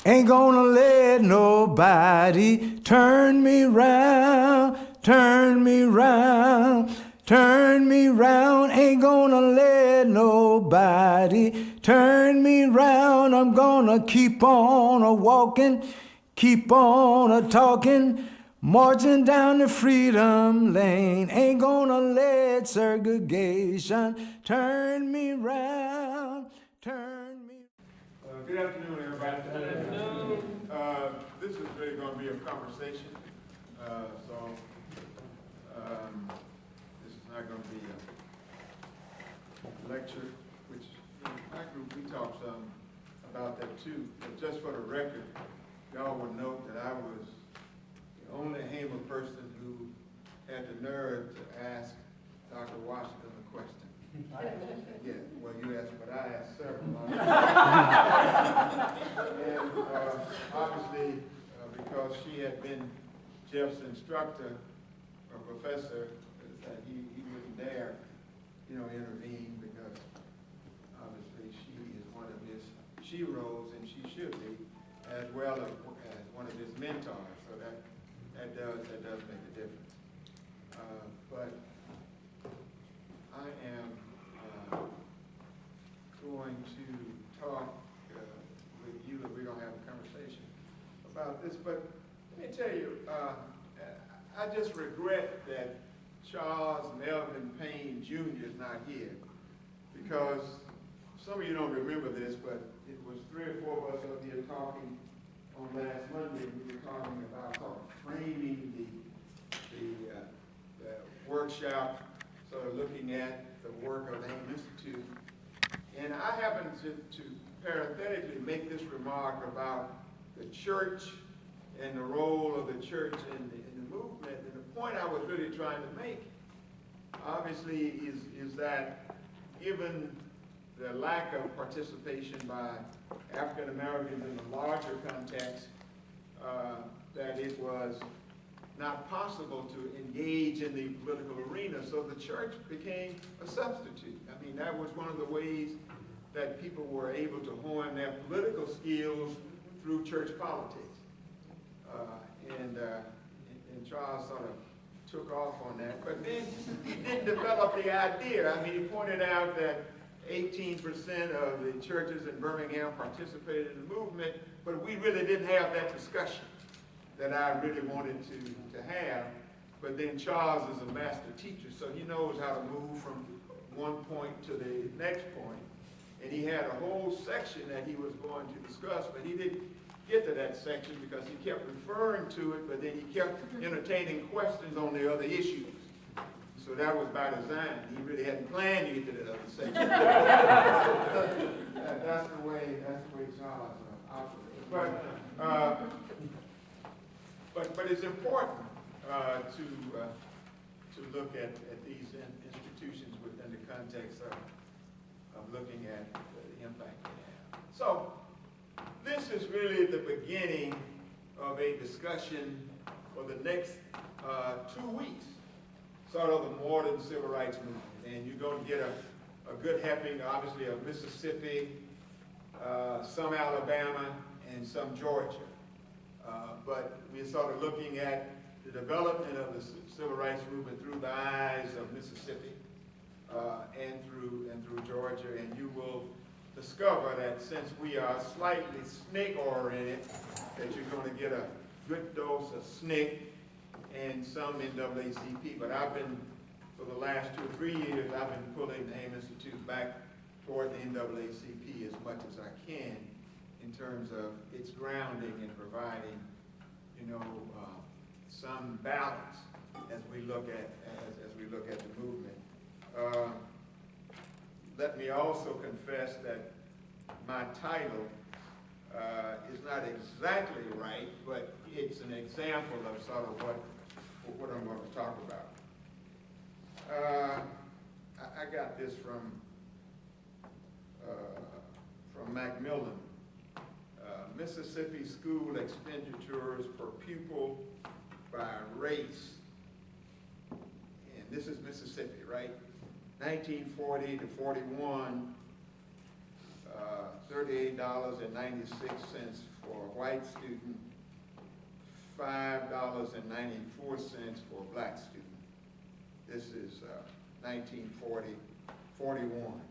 Ain't gonna let nobody turn me round, turn me round, turn me round. Ain't gonna let nobody turn me round. I'm gonna keep on a walking, keep on a talking, marching down the freedom lane. Ain't gonna let segregation turn me round, turn me. Good afternoon, everybody. Good afternoon. This is really going to be a conversation, this is not going to be a lecture, which in my group we talked some about that too. But just for the record, y'all would note that I was the only Hamer person who had the nerve to ask Dr. Washington a question. Yeah, well, you asked, but I asked several. And obviously, because she had been Jeff's instructor or professor, that he wouldn't dare, intervene, because obviously she is one of his sheroes, and she should be, as well as one of his mentors. So that does make a difference. But I am going to talk with you, and we're going to have a conversation about this. But let me tell you, I just regret that Charles Melvin Payne Jr. is not here, because some of you don't remember this, but it was 3 or 4 of us up here talking on last Monday. We were talking about sort of framing the workshop, sort of looking at the work of the AIM Institute. And I happen to parenthetically make this remark about the church and the role of the church in the movement. And the point I was really trying to make, obviously, is that given the lack of participation by African Americans in the larger context, that it was not possible to engage in the political arena, so the church became a substitute. I mean, that was one of the ways that people were able to hone their political skills through church politics. And Charles sort of took off on that, but then he didn't develop the idea. I mean, he pointed out that 18% of the churches in Birmingham participated in the movement, but we really didn't have that discussion that I really wanted to have. But then Charles is a master teacher, so he knows how to move from one point to the next point. And he had a whole section that he was going to discuss, but he didn't get to that section because he kept referring to it, but then he kept entertaining questions on the other issues. So that was by design. He really hadn't planned to get to that other section. That's the way Charles operates. But it's important to look at these institutions within the context of looking at the impact they have. So this is really the beginning of a discussion for the next 2 weeks, sort of the modern civil rights movement. And you're going to get a good helping, obviously, of Mississippi, some Alabama, and some Georgia. But we're sort of looking at the development of the civil rights movement through the eyes of Mississippi and through Georgia, and you will discover that since we are slightly SNCC-oriented, that you're going to get a good dose of SNCC and some NAACP. But I've been, for the last 2 or 3 years, I've been pulling the AIM Institute back toward the NAACP as much as I can, in terms of its grounding and providing, some balance as we look at the movement. Let me also confess that my title is not exactly right, but it's an example of sort of what I'm going to talk about. I got this from Macmillan. Mississippi school expenditures per pupil by race. And this is Mississippi, right? 1940 to 41, $38.96 for white student, $5.94 for a black student. This is 1941.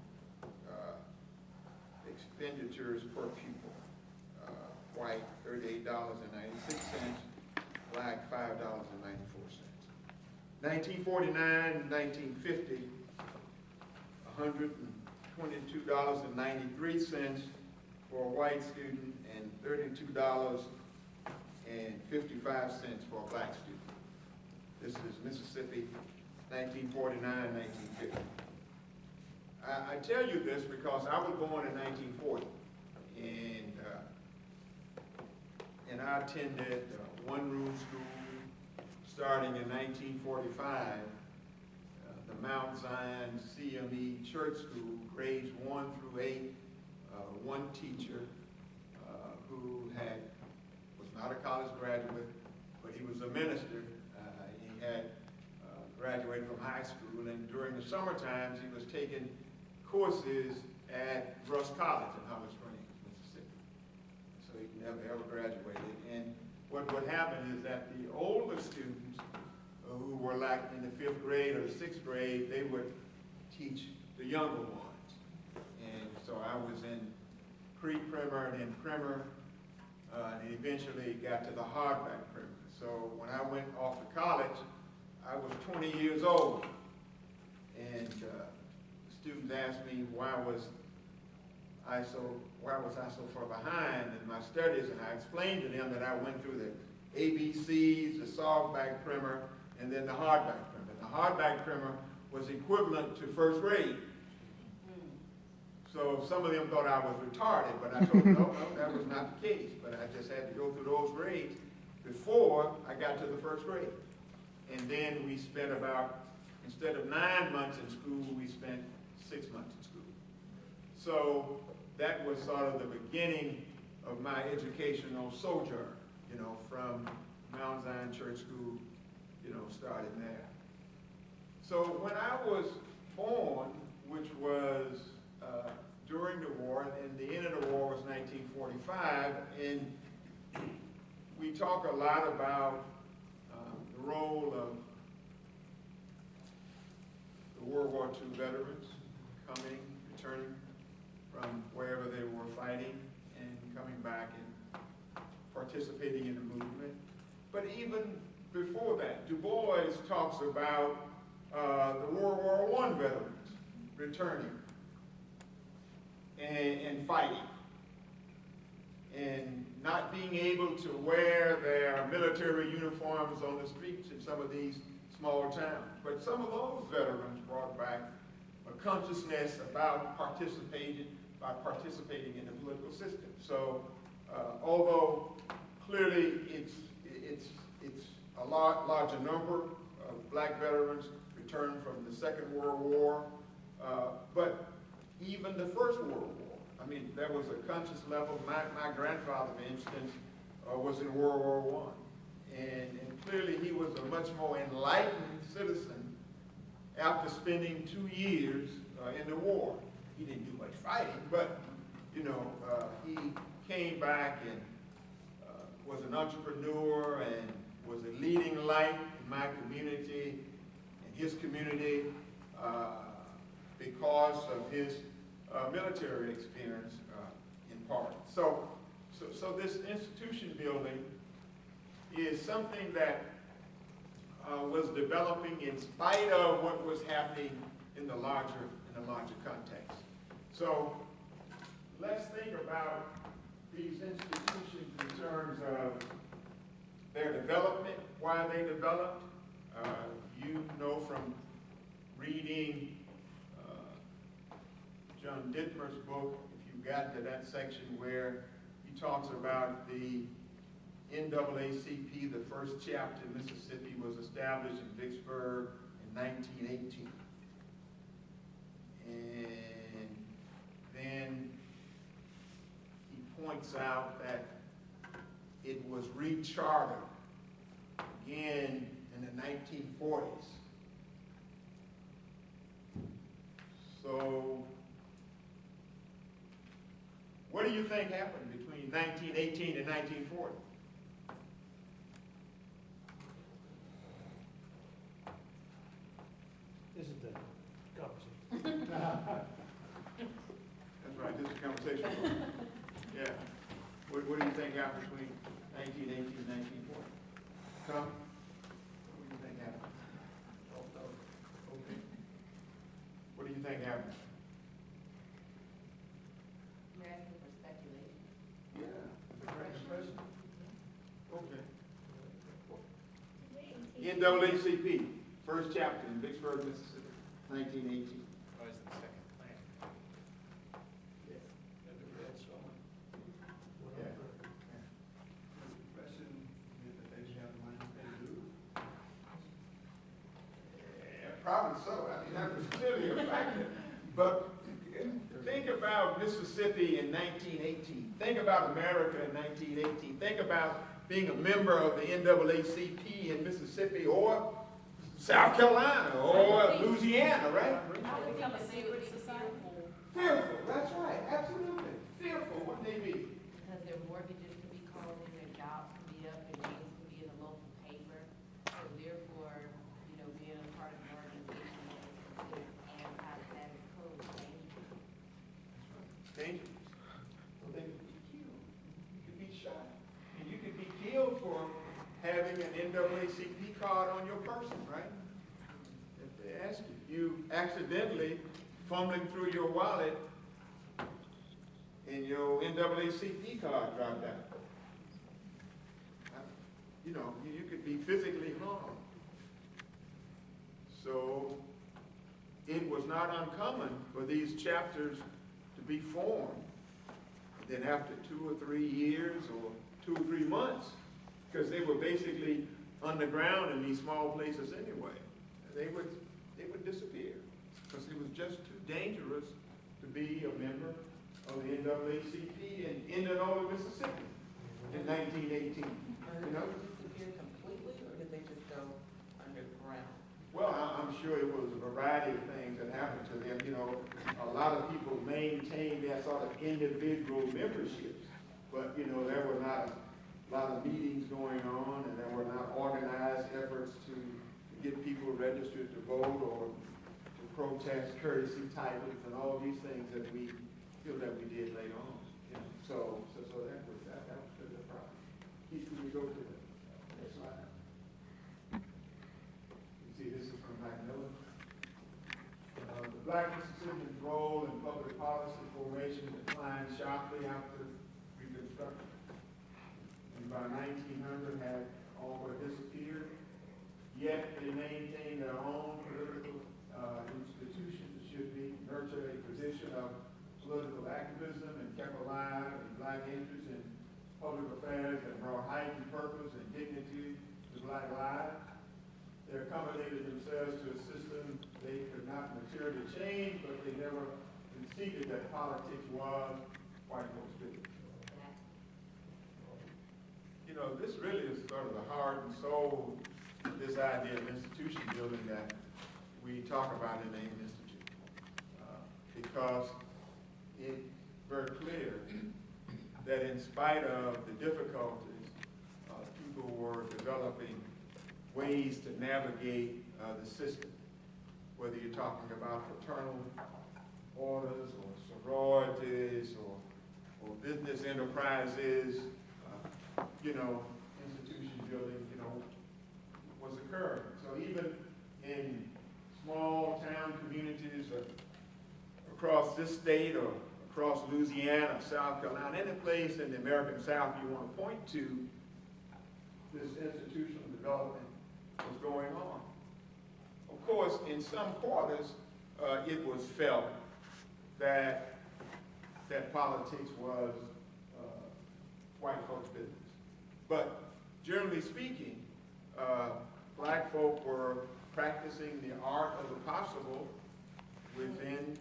Expenditures per pupil. White, $38.96. Black, $5.94. 1949, 1950, $122.93 for a white student and $32.55 for a black student. This is Mississippi, 1949, 1950. I tell you this because I was born in 1940, and I attended one-room school starting in 1945, the Mount Zion CME Church School, grades 1 through 8, one teacher who was not a college graduate, but he was a minister. He had graduated from high school, and during the summer times he was taking courses at Russ College in Holly Springs, Mississippi. So he never ever graduated. And what would happen is that the older students who were like in the 5th grade or the 6th grade, they would teach the younger ones. And so I was in pre-primer and then primer, and eventually got to the hardback primer. So when I went off to college, I was 20 years old. And students asked me why was I so far behind in my studies, and I explained to them that I went through the ABCs, the softback primer, and then the hardback primer. The hardback primer was equivalent to 1st grade. So some of them thought I was retarded, but I told them, no, that was not the case. But I just had to go through those grades before I got to the 1st grade. And then we spent instead of 9 months in school, we spent 6 months in school. So that was sort of the beginning of my educational sojourn, from Mount Zion Church School, starting there. So when I was born, which was during the war, and the end of the war was 1945, and we talk a lot about the role of the World War II veterans returning from wherever they were fighting and coming back and participating in the movement. But even before that, Du Bois talks about the World War I veterans returning and fighting and not being able to wear their military uniforms on the streets in some of these small towns. But some of those veterans brought back a consciousness about participating in the political system. So although clearly it's a larger number of black veterans returned from the Second World War, but even the First World War, there was a conscious level. My grandfather, for instance, was in World War I, and clearly he was a much more enlightened citizen after spending 2 years in the war. He didn't do much fighting, but he came back and was an entrepreneur and was a leading light in my community and his community because of his military experience in part. So this institution building is something that was developing in spite of what was happening in the larger context. So let's think about these institutions in terms of their development, why they developed. You know from reading John Dittmer's book, if you got to that section where he talks about the NAACP, the first chapter in Mississippi was established in Vicksburg in 1918. And then he points out that it was rechartered again in the 1940s. So what do you think happened between 1918 and 1940. This is the conversation. That's right, this is a conversation. Yeah. What do you think happened between 1918 and 1940? Tom? What do you think happened? Okay. What do you think happened? You're asking for speculation. Yeah. Depression. Okay. NAACP, first chapter in Vicksburg, Mississippi, 1918. Oh, it's the second plan. Never read so much. Yeah. Depression meant that they didn't have the money to pay dues. Yeah, probably so. I mean, that was clearly a factor. But think about Mississippi in 1918. Think about America in 1918. Think about being a member of the NAACP in Mississippi or South Carolina or Louisiana, right? I would become a secret society Fearful, that's right, absolutely. Fearful, wouldn't they be? because their mortgages could be called in, their jobs could be up, their names could be in the local paper. So therefore, you know, being a part of an organization that is considered anti-status quo is dangerous. Dangerous. So they could be killed. You could be shot. And you could be killed for having an NAACP card on your person, right? If they ask you, you accidentally fumbling through your wallet and your NAACP card dropped out. You know, you could be physically harmed. So it was not uncommon for these chapters to be formed. Then after 2 or 3 years or 2 or 3 months, because they were basically underground in these small places anyway, they would disappear because it was just too dangerous to be a member of the NAACP in Indianola, Mississippi in 1918. You know? Did they disappear completely, or did they just go underground? Well, I'm sure it was a variety of things that happened to them. You know, a lot of people maintained their sort of individual memberships, but, you know, there were not a lot of meetings going on, and there were not organized efforts to get people registered to vote or to protest courtesy titles and all these things that we feel that we did later on. You know, so that was the problem. Keith, can we go to the next slide? You see, this is from Macmillan. The Black Mississippians' role in public policy formation declined sharply after Reconstruction. And by 1900 had all but disappeared. Yet they maintained their own political institutions that should be nurture a position of political activism and kept alive in black interest in public affairs that brought heightened purpose and dignity to black lives. They accommodated themselves to a system they could not materially change, but they never conceded that politics was white folks' business. You know, this really is sort of the heart and soul of this idea of institution building that we talk about in the AIM Institute. Because it's very clear that in spite of the difficulties, people were developing ways to navigate the system, whether you're talking about fraternal orders or sororities or business enterprises, you know, institution building, you know, was occurring. So even in small town communities across this state or across Louisiana, South Carolina, any place in the American South you want to point to, this institutional development was going on. Of course, in some quarters, it was felt that politics was white folks' business. But generally speaking, black folk were practicing the art of the possible within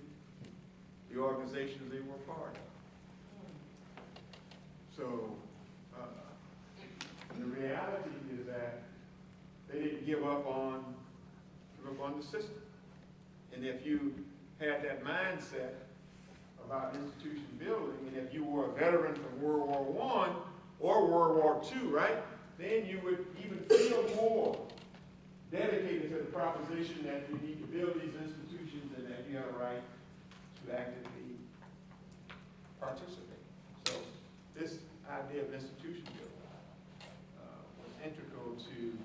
the organizations they were part of. So the reality is that they didn't give up on the system. And if you had that mindset about institution building, and if you were a veteran from World War I or World War II, right, then you would even feel more dedicated to the proposition that you need to build these institutions and that you have a right to actively participate. So this idea of institution building was integral to,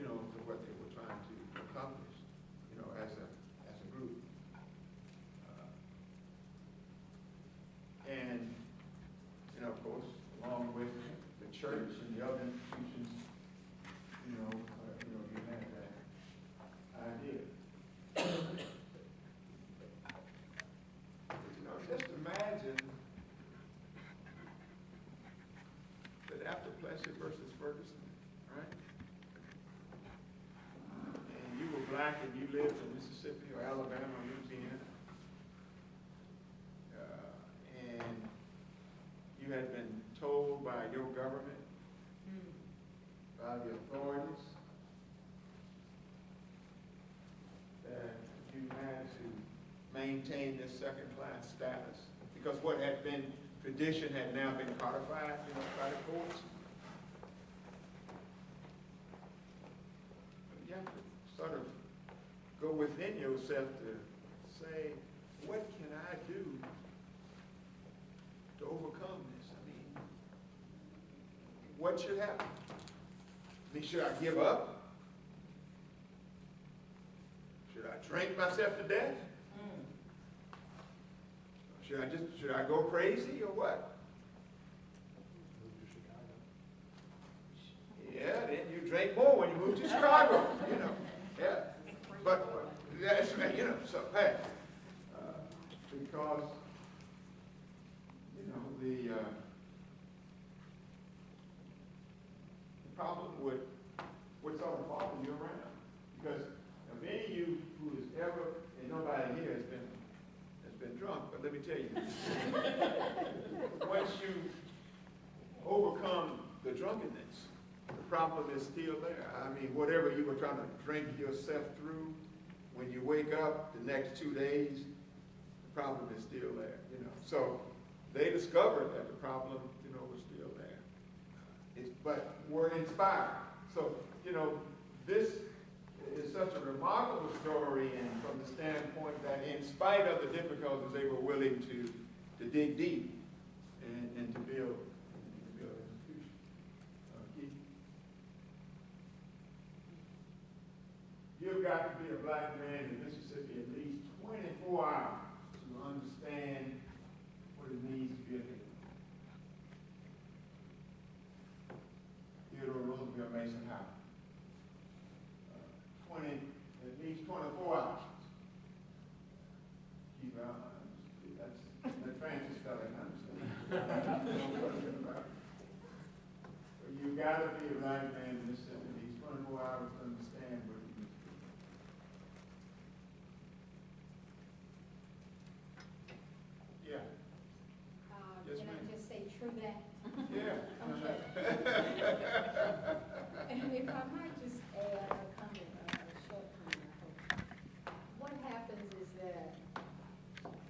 to what they were trying to accomplish, as a group. And, of course, along with the church and the other institutions, you had that idea. Just imagine that after Plessy versus Ferguson, right? And you were black and you lived in Mississippi or Alabama or Louisiana, and you had been told by your government, by the authorities, that you had to maintain this second-class status because what had been tradition had now been codified, by the courts. You have to sort of go within yourself to say, what can I do to overcome this? I mean, what should happen? I mean, should I give up? Should I drink myself to death? Should I go crazy or what? Move to Chicago. Yeah, then you drink more when you move to Chicago, Yeah. But that's, so hey, because, the problem with what's sort of following you around. Because if any of you who has ever, and nobody here has been drunk, but let me tell you, once you overcome the drunkenness, the problem is still there. I mean, whatever you were trying to drink yourself through, when you wake up the next 2 days, the problem is still there, So they discovered that the problem, was still there. But we're inspired. So, this is such a remarkable story, and from the standpoint that in spite of the difficulties, they were willing to dig deep and to build institutions. Keith? You've got to be a black man in Mississippi at least 24 hours to understand what it means to be a nigger. Theodore Roosevelt Mason Howard. At least 24 hours. Keep out. That's Francis spelling, I understand. But you've got to be a black man in Mississippi at least 24 hours to understand what it means. Yeah. Yes, Can ma'am. I just say true that? Yeah. And if I might just add a comment, a short comment, I hope. What happens is that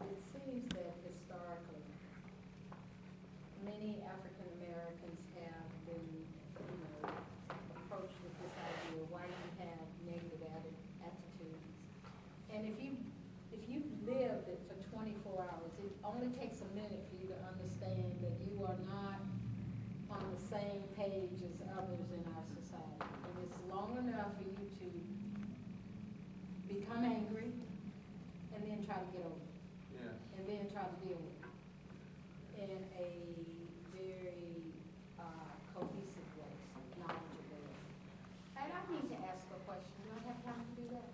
it seems that historically, many African Americans have been, approached with this idea, why do you have negative attitudes? And if you've lived it for 24 hours, it only takes a minute for you to understand that you are not on the same page as others in our society. And it's long enough for you to become angry and then try to get over it. Yeah. And then try to deal with it in a very cohesive way, knowledgeable way. And I need to ask a question. Do I have time to do that?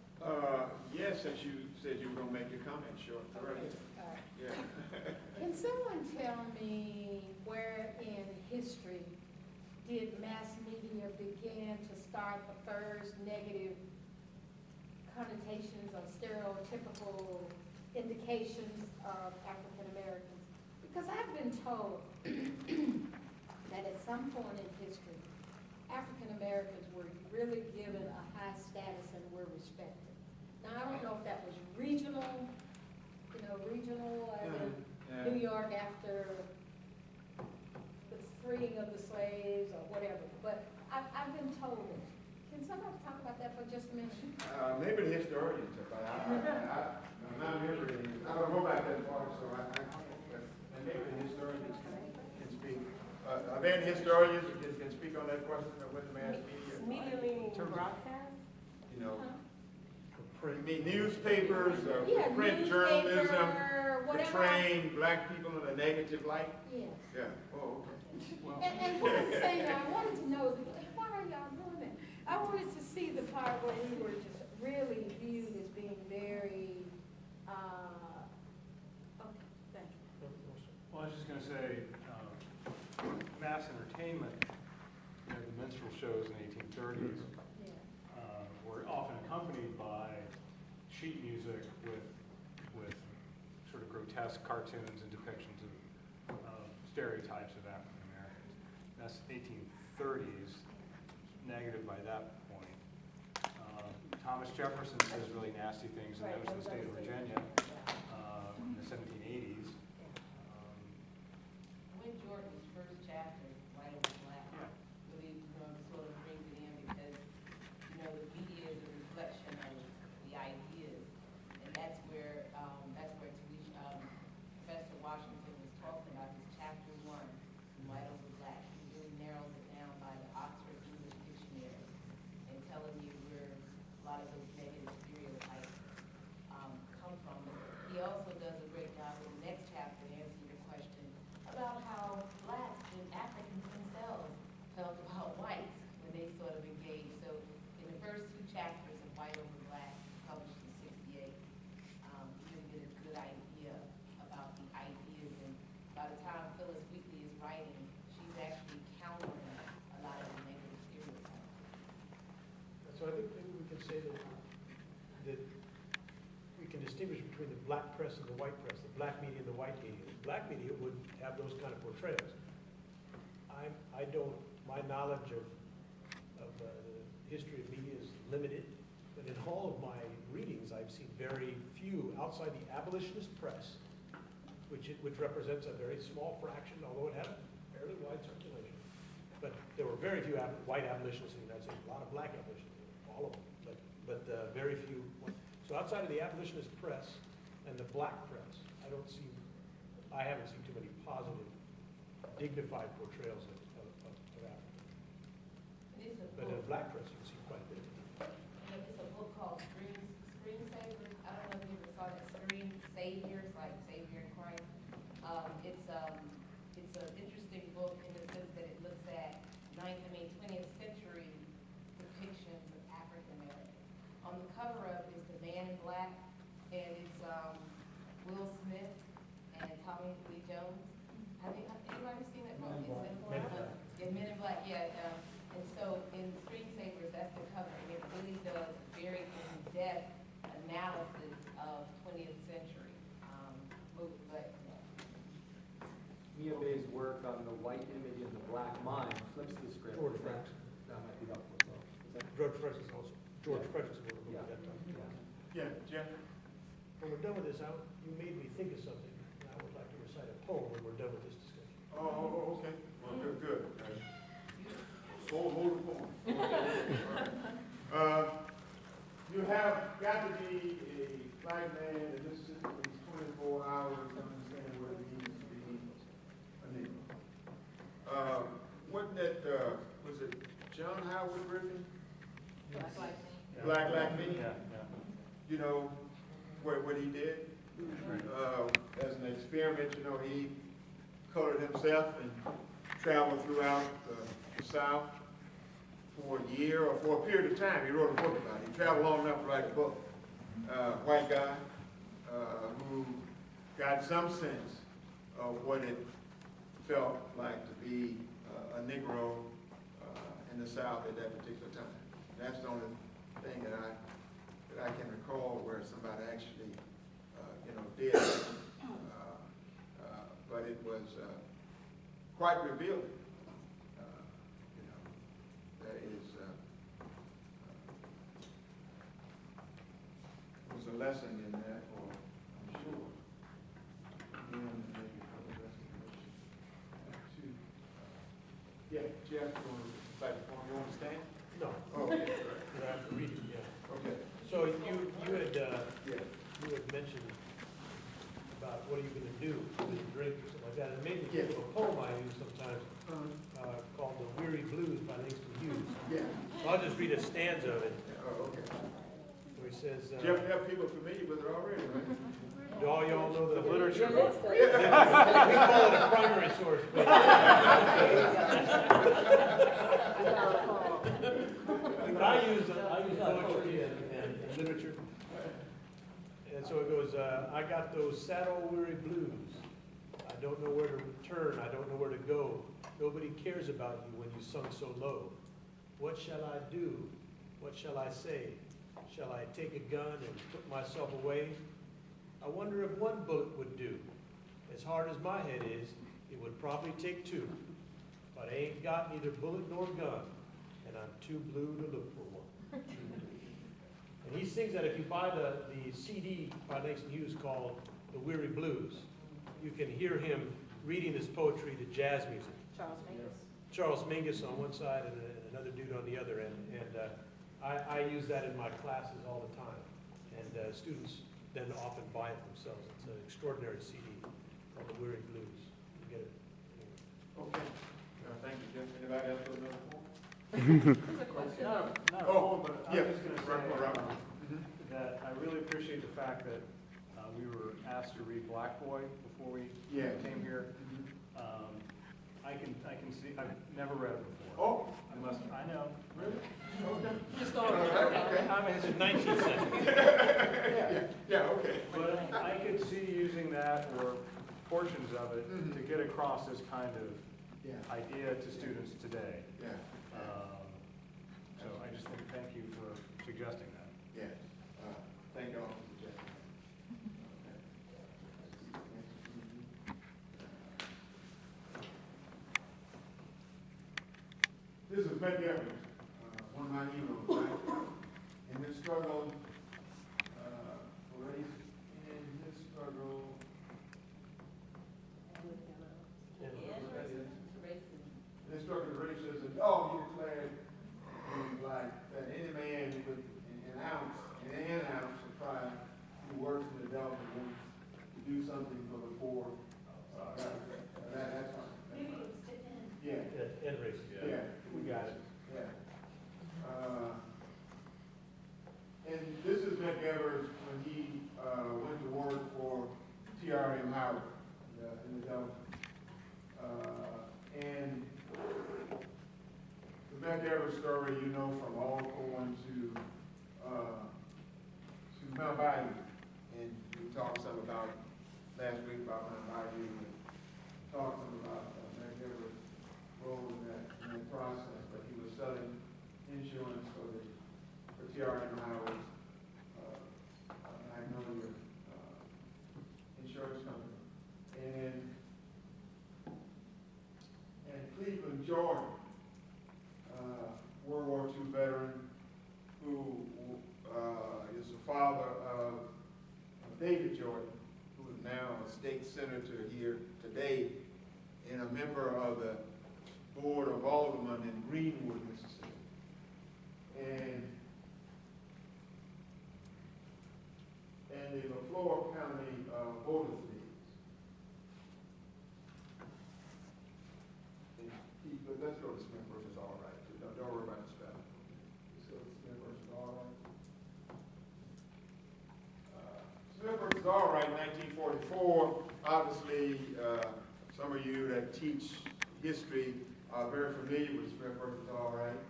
Yes, since you said you were going to make your comment short. Go right ahead. All right. Yeah. Can someone tell me where in history did mass media begin to start the first negative connotations or stereotypical indications of African Americans? Because I've been told that at some point in history, African Americans were really given a high status and were respected. Now, I don't know if that was regional, regional, as in Yeah. New York after the freeing of the slaves or whatever. But I've been told it. Can somebody talk about that for just a minute? Maybe the historians, but I'm not remembering, I don't know about that part, so and maybe the historians can speak. Are there any historians that can speak on that question of what the mass media? Media meaning broadcast? You know, Huh? you mean newspapers, Yeah, print journalism, newspaper, whatever. portraying black people in a negative light? Yes. Yeah, oh, okay. And one of the things I wanted to know is, why are y'all doing that? I wanted to see the part where we were just really viewed as being very, okay, thank you. Well, I was just gonna say, mass entertainment, you know, the minstrel shows in the 1830s Yeah. were often accompanied by sheet music with sort of grotesque cartoons and depictions of stereotypes of African Americans. That's 1830s, negative by that point. Thomas Jefferson says really nasty things in Notes of the State of Virginia in the 1780s. When Jordan's first chapter, White on Black, really sort of brings it in because, you know, the media is a reflection of the ideas. And that's where Professor Washington was talking about his chapter 1, in White on Black. He really narrows it down by the Oxford English Dictionary and telling you where a lot of those negative stereotypes come from. He also does a great job in the next chapter answering your question about how blacks and Africans themselves felt about whites when they sort of engaged. So in the first 2 chapters of White Over Black, published in '68, you really get a good idea about the ideas. And by the time Phyllis Wheatley is writing, she's actually countering a lot of the negative stereotypes. So I think maybe we can say that we can distinguish between the black press and the white press, the black media and the white media. The black media would have those kind of portrayals. I don't, my knowledge of the history of media is limited, but in all of my readings, I've seen very few outside the abolitionist press, which represents a very small fraction, although it had a fairly wide circulation. But there were very few white abolitionists in the United States, a lot of black abolitionists, all of them, but very few. So outside of the abolitionist press and the black press, I haven't seen too many positive, dignified portrayals of Africa. It is a But in book. the black press, you can see quite a bit. It's a book called Screensavers. I don't know if you ever saw that. Saviors, like Savior in Christ. It's an interesting book in the sense that it looks at 20th century depictions of African Americans. On the cover of it is the Man in Black, and it's Will Smith and Tommy Lee Jones. Have anybody seen that book? Men in Black. Yeah, Men in Black, yeah. And so in Screensavers, that's the cover, and it really does a very in-depth analysis of 20th century movie. But Mia Bay's work on the white image and the black mind flips the script. George Frederickson. That might be helpful as well. Is that- George Frederickson also. George Frederickson wrote a book at that time. Yeah. Yeah, Jim? When we're done with this, you made me think of something, and I would like to recite a poem when we're done with this discussion. Oh, okay. Well, good. Hold the phone. You have got to be a black man in Mississippi for these 24 hours to understand what it means to be a Negro. Wasn't that, was it John Howard Griffin? Black Like Me. Black Like Me? Yeah. You know, what he did? As an experiment, you know, he colored himself and traveled throughout the South for a year or for a period of time. He wrote a book about it. He traveled long enough to write a book. White guy who got some sense of what it felt like to be a Negro in the South at that particular time. That's the only thing that I can recall where somebody actually, did. But it was quite revealing. There was a lesson in that, or I'm sure. Jeff, you want to cite the form? You want to stand? No, Oh, okay, all right. you have to read it, yeah. Okay. So you had, Yeah. you had mentioned about what are you gonna do with a drink or something like that. And it made me think of a poem I use sometimes, called The Weary Blues by Langston Hughes. Yeah. I'll just read a stanza of it, Oh, okay. where he says, Jeff, you have people familiar with it already, right? do all y'all know the literature? Your list We call it a primary source, but but I use poetry and literature. And so it goes, I got those sad old weary blues. I don't know where to turn, I don't know where to go. Nobody cares about you when you sunk so low. What shall I do? What shall I say? Shall I take a gun and put myself away? I wonder if one bullet would do. As hard as my head is, it would probably take two. But I ain't got neither bullet nor gun, and I'm too blue to look for one. And he sings that if you buy the CD by Langston Hughes called The Weary Blues, you can hear him reading this poetry to jazz music. Charles Mingus on one side and another dude on the other end. And I use that in my classes all the time. And students then often buy it themselves. It's an extraordinary CD called The Weary Blues. You get it. Okay. Thank you, Jeff. Anybody else with another form? Not a Oh, poem, but yeah. I'm just gonna Right. say that I really appreciate the fact that we were asked to read Black Boy before we Yeah. came here. I can see, I've never read it before. Oh. I know. Really? Okay. Just All right, okay. I mean, It's the 19th century. Yeah, okay. but I could see using that or portions of it Mhm. to get across this kind of Yeah. idea to students today. Yeah. So I just think, thank you for suggesting that. Yeah. Thank you all for suggesting that. This is Betty Evans, one of my heroes, right? In this struggle for race, in this struggle, in this struggle for racism, oh, he declared like that any man with an ounce of pride who works in the development wants to do something for the poor. That's fine. Yeah. Ed race. Yeah. We got it. Yeah. And this is Mick Evers when he went to work for TRM Howard in the development. And the Mick Evers story, you know, from Alcorn to Mount Bayou. And we talked some about last week about Mount Bayou and talked some about Mick Evers' role in that process. But he was selling insurance for TRM Howard's Magnolia insurance company. And Cleveland, Georgia, World War II veteran who is the father of David Jordan, who is now a state senator here today and a member of the Board of Aldermen in Greenwood, Mississippi. And the LaFleur County voters leagues. Let's go to Smith versus All Right. Don't worry about the spelling. Let's go to Smith versus All Right. Smith versus All Right, 1944. Obviously, some of you that teach history are very familiar with Smith versus All Right.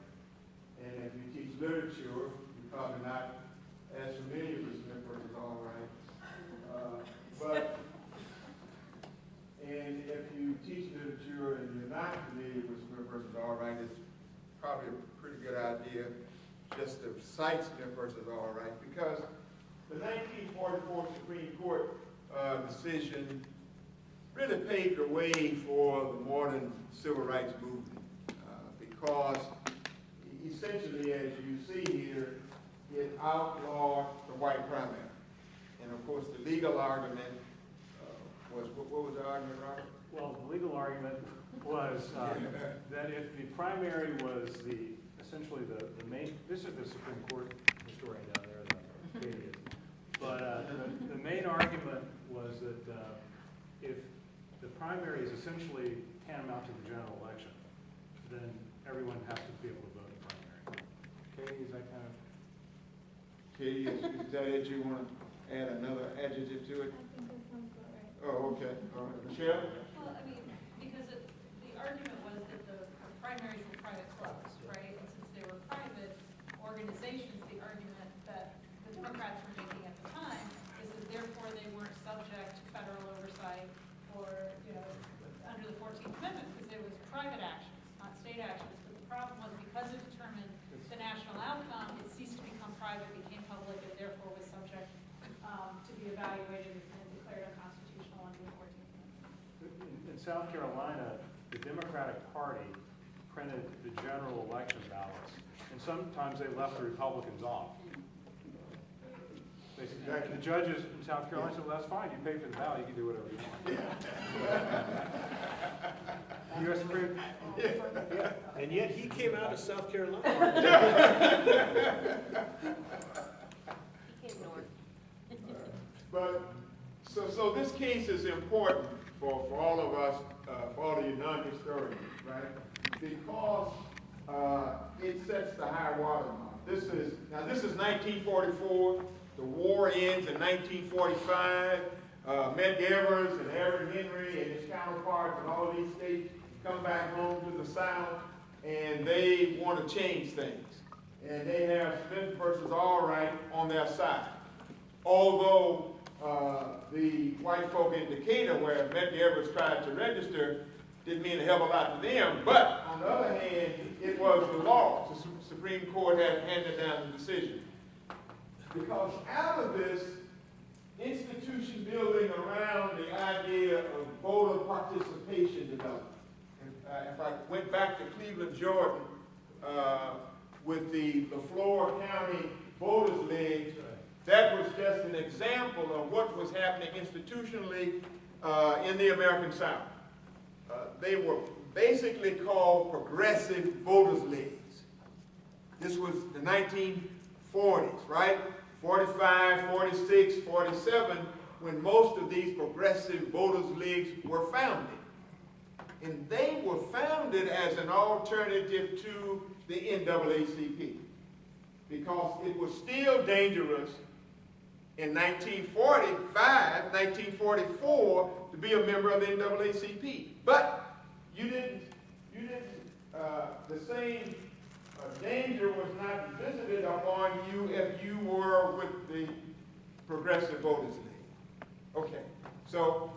And if you teach literature, you're probably not as familiar with Smith versus All Right. And if you teach literature and you're not familiar with Smith versus All Right, it's probably a pretty good idea just to cite Smith versus All Right, because the 1944 Supreme Court decision really paved the way for the modern civil rights movement, because essentially, as you see here, it outlawed the white primary. And of course, the legal argument was, what was the argument, Robert? Well, the legal argument was that if the primary was essentially the main, this is the Supreme Court historian down there, the Katie is. But the main argument was that if the primary is essentially tantamount to the general election, then everyone has to be able to vote in the primary. Katie, is that kind of? Katie, is that it? You want to add another adjective to it? I think that sounds about right. Oh, okay. All right. Michelle? Well, I mean, because the argument was that the primaries were private clubs, right? And since they were private organizations, the argument that the Democrats were making at the time is that therefore they weren't subject to federal oversight or, under the 14th Amendment, because it was private actions, not state actions. But the problem was because it determined the national outcome, it ceased to become private, became public, and therefore was subject to be evaluated and declared unconstitutional under the 14th Amendment. In South Carolina, the Democratic Party printed the general election ballots, and sometimes they left the Republicans off. Exactly. The judges in South Carolina said, well, that's fine, you pay for the ballot, you can do whatever you want. U.S. Supreme, And yet he came out of South Carolina. He came north. But, so this case is important for all of us, for all of you non-historians, right? Because it sets the high water mark. This is 1944. The war ends in 1945. Medgar Evers and Aaron Henry and his counterparts in all of these states come back home to the South, and they want to change things. And they have Smith versus Allwright on their side. Although the white folk in Decatur, where Medgar Evers tried to register, didn't mean a hell of a lot to them. But on the other hand, it was the law. The Supreme Court had handed down the decision. Because out of this, institution building around the idea of voter participation developed. If I went back to Cleveland, Jordan, with the LaFleur County Voters League, that was just an example of what was happening institutionally in the American South. They were basically called progressive voters leagues. This was the 1940s, right? 45, 46, 47, when most of these progressive voters leagues were founded. And they were founded as an alternative to the NAACP, because it was still dangerous in 1945, 1944 to be a member of the NAACP. But the same danger was not visited upon you if you were with the Progressive Voters League. Okay, so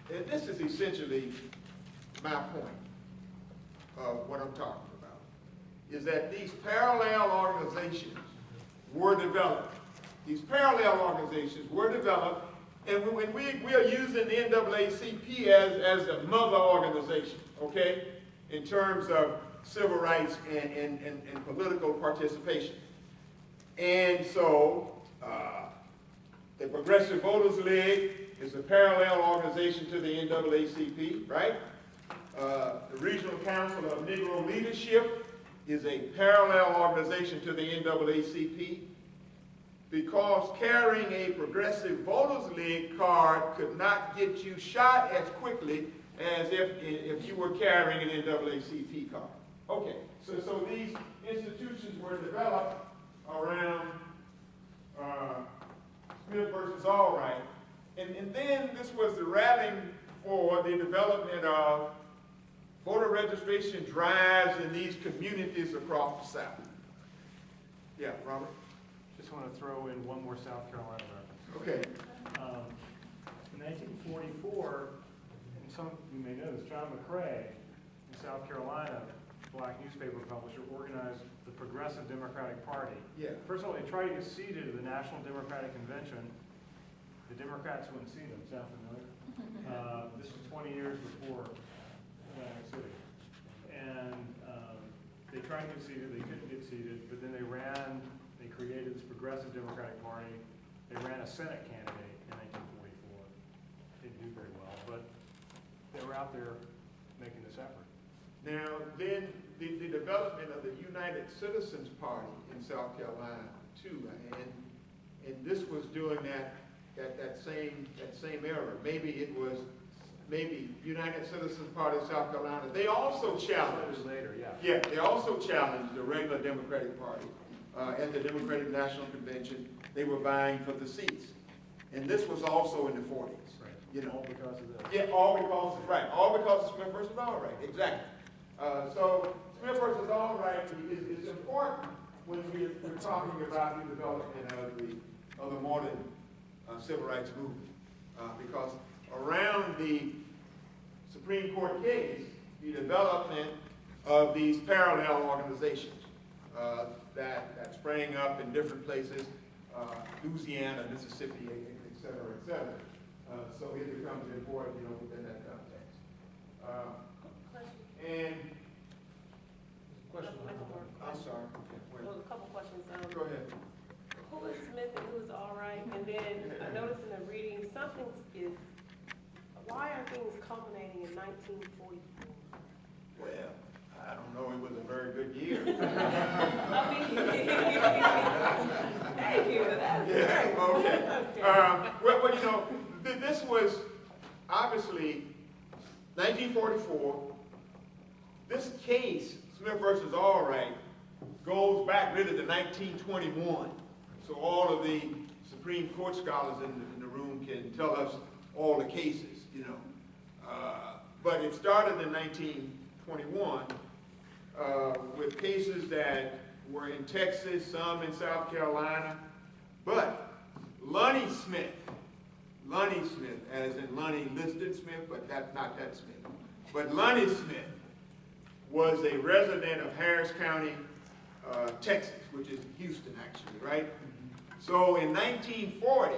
this is essentially my point of what I'm talking about, is that these parallel organizations were developed. These parallel organizations were developed, and when we are using the NAACP as a mother organization, okay, in terms of civil rights and political participation. And so the Progressive Voters League is a parallel organization to the NAACP, right? The Regional Council of Negro Leadership is a parallel organization to the NAACP, because carrying a Progressive Voters League card could not get you shot as quickly as if you were carrying an NAACP card. Okay, so these institutions were developed around Smith versus Allwright. And then this was the rallying for the development of voter registration drives in these communities across the South. Yeah, Robert? just want to throw in one more South Carolina reference. Okay. In 1944, and some of you may know this, John McCrae in South Carolina, black newspaper publisher, organized the Progressive Democratic Party. Yeah. First of all, they tried to get seated at the National Democratic Convention. The Democrats wouldn't see them. Sound familiar? This was 20 years before Atlantic City. And they tried to get seated. They couldn't get seated. But then they created this Progressive Democratic Party. They ran a Senate candidate in 1944. Didn't do very well, but they were out there making this effort. Now, then, the development of the United Citizens Party in South Carolina too, and this was during that same era. Maybe United Citizens Party of South Carolina. They also challenged. Later, yeah. Yeah, they also challenged the regular Democratic Party at the Democratic National Convention. They were vying for the seats, and this was also in the 40s. Right. You know, All because of this. yeah, all because of Smith versus Allwright, exactly. So Smith versus Allwright is important when we're talking about the development of the modern civil rights movement, because around the Supreme Court case, the development of these parallel organizations that sprang up in different places, Louisiana, Mississippi, et cetera, so it becomes important, within that context. And Question. I'm sorry. Well, a couple questions. Go ahead. Who is Smith and who is Allwright? And then I noticed in the reading, why are things culminating in 1944? Well, I don't know. It was a very good year. Thank you. That's Yeah. great. Okay. Well, this was obviously 1944. This case, Smith versus Allwright, goes back really to 1921. So all of the Supreme Court scholars in the room can tell us all the cases, but it started in 1921 with cases that were in Texas, some in South Carolina. But Lonnie Smith, as in Lonnie Liston Smith, but that's not that Smith. But Lonnie Smith was a resident of Harris County, Texas, which is Houston actually, right? So in 1940,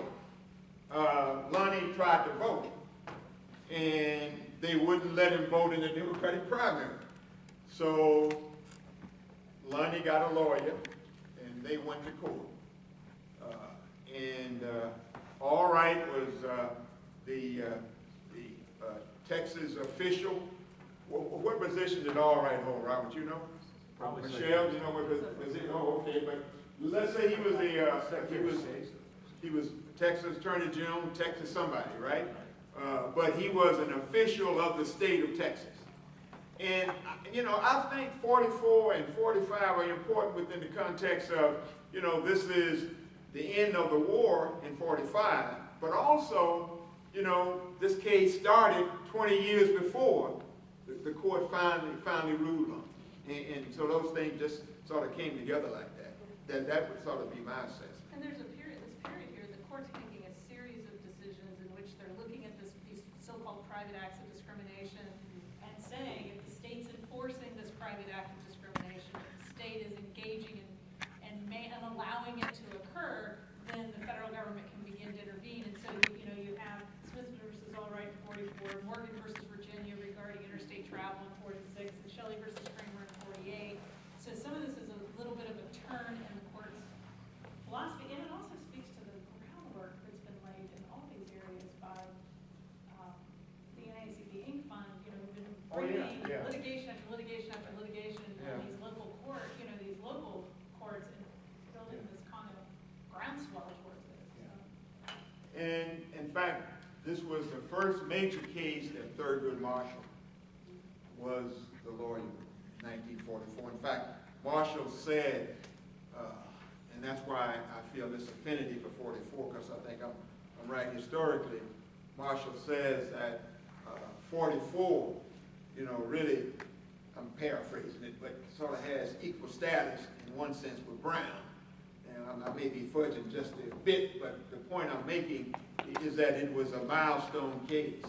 Lonnie tried to vote, and they wouldn't let him vote in the Democratic primary. So Lonnie got a lawyer, and they went to court. Allwright was the Texas official. What position did Allwright hold, Robert? You know? Probably Michelle, you know what position? Oh, okay, but let's say he was Texas Attorney General, Texas somebody, right? But he was an official of the state of Texas. And, I think 44 and 45 are important within the context of, this is the end of the war in 45, but also, this case started 20 years before the court finally ruled on it. And so those things just sort of came together like that. That would sort of be my assessment. And there's this period here, the court's making a series of decisions in which they're looking at these so-called private acts of discrimination and saying if the state's enforcing this private act of discrimination, if the state is engaging and allowing it to occur, then the federal government can begin to intervene. And so, you have Smith versus Allwright in 44, Morgan versus Virginia regarding interstate travel in 46, and Shelley versus Kramer in 48. So some of this is a little bit of a turn in the court's philosophy, and it also speaks to the groundwork that's been laid in all these areas by the NAACP Inc. Fund. We've been bringing litigation after litigation after litigation in these local courts, these local courts, and building this kind of groundswell towards it. And in fact, this was the first major case that Thurgood Marshall was the lawyer in 1944. In fact, Marshall said, and that's why I feel this affinity for 44, because I think I'm right historically. Marshall says that 44, really, I'm paraphrasing it, but sort of has equal status in one sense with Brown. And I may be fudging just a bit, but the point I'm making is that it was a milestone case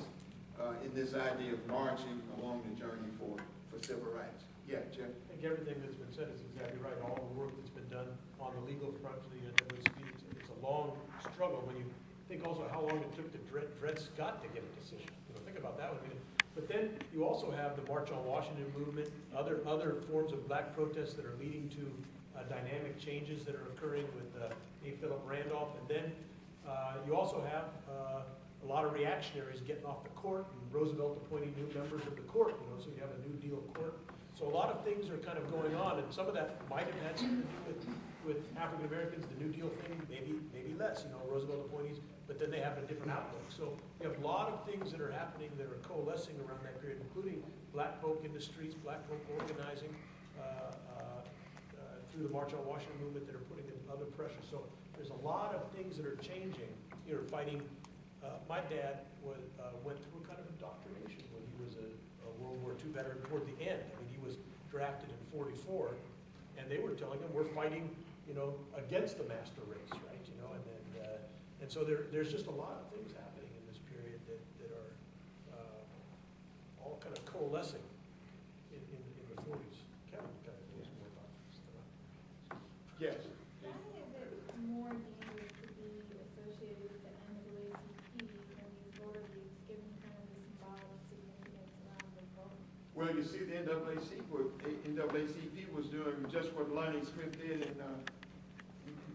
in this idea of marching along the journey for civil rights. Yeah, Jeff? I think everything that's been said is exactly right. All the work that's been done on the legal front for the NAACP, it's a long struggle. When you think also how long it took to Dred Scott to get a decision. Think about that one. But then you also have the March on Washington movement, other forms of black protests that are leading to dynamic changes that are occurring with A. Philip Randolph. And then you also have a lot of reactionaries getting off the court, and Roosevelt appointing new members of the court, so you have a New Deal court. So a lot of things are kind of going on, and some of that might have had something to do with African Americans, the New Deal thing, maybe less, Roosevelt appointees, but then they have a different outlook. So we have a lot of things that are happening that are coalescing around that period, including black folk in the streets, black folk organizing through the March on Washington movement that are putting in other pressures. So there's a lot of things that are changing. You're fighting. My dad went through kind of indoctrination when he was a World War II veteran toward the end. I mean, he was drafted in '44, and they were telling him, we're fighting, against the master race, right? And so there's just a lot of things happening in this period that are all kind of coalescing in the 40s. Kevin kind of knows more about this than I. Yes. Why is it more dangerous to be associated with the NAACP than these voter leagues, given kind of the symbolic significance around the vote? Well, you see, the NAACP was doing just what Lonnie Smith did in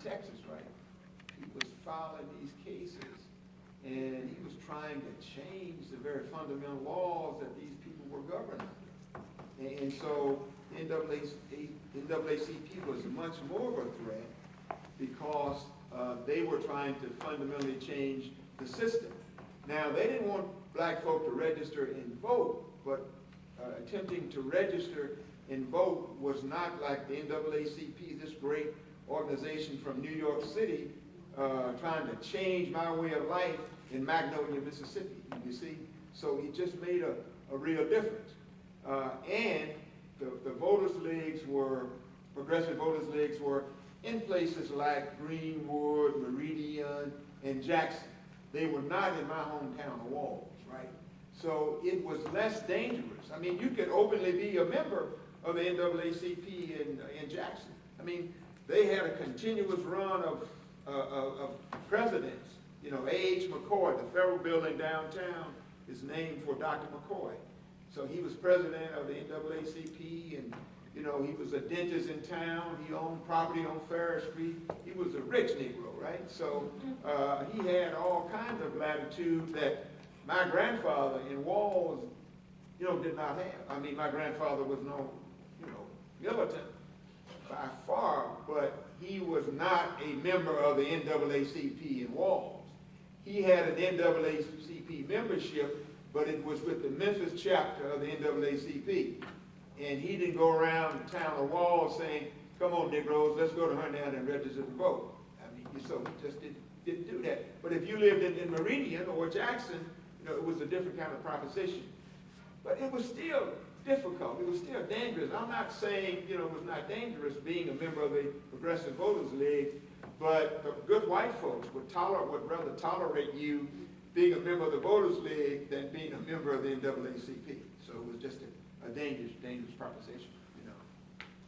Texas, right? He was filing these cases, and he was trying to change the very fundamental laws that these people were governed under. And so the NAACP was much more of a threat because they were trying to fundamentally change the system. Now, they didn't want black folk to register and vote, but attempting to register and vote was not like the NAACP, this great organization from New York City, trying to change my way of life in Magnolia, Mississippi, you see? So it just made a real difference. And the voters' leagues were, progressive voters' leagues were in places like Greenwood, Meridian, and Jackson. They were not in my hometown of Walls, right? So it was less dangerous. I mean, you could openly be a member of the NAACP in Jackson. I mean, they had a continuous run of presidents. A.H. McCoy, the Federal Building downtown is named for Dr. McCoy. So he was president of the NAACP, and he was a dentist in town. He owned property on Ferris Street. He was a rich Negro, right? So he had all kinds of latitude that my grandfather in Walls, did not have. I mean, my grandfather was no, militant by far, but he was not a member of the NAACP in Walls. He had an NAACP membership, but it was with the Memphis chapter of the NAACP. And he didn't go around the town of Walls saying, come on, Negroes, let's go to Herndon and register to vote. I mean, so he just didn't do that. But if you lived in Meridian or Jackson, it was a different kind of proposition. But it was still difficult. It was still dangerous. I'm not saying, it was not dangerous being a member of the Progressive Voters League, but the good white folks would rather tolerate you being a member of the Voters League than being a member of the NAACP. So it was just a dangerous proposition,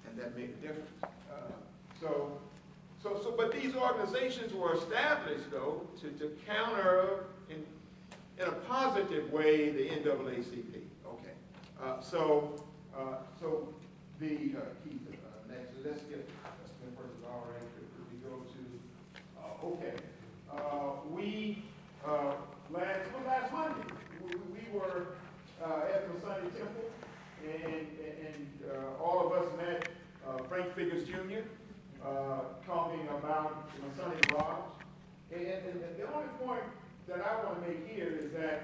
and that made a difference. But these organizations were established, though, to counter in a positive way the NAACP. Okay. So the Keith, next, let's get first. All right. We go to okay. Last Monday we were at the Sunday Temple, and all of us met Frank Figgers Jr. Talking about the Sunday Lodge. And the only point that I want to make here is that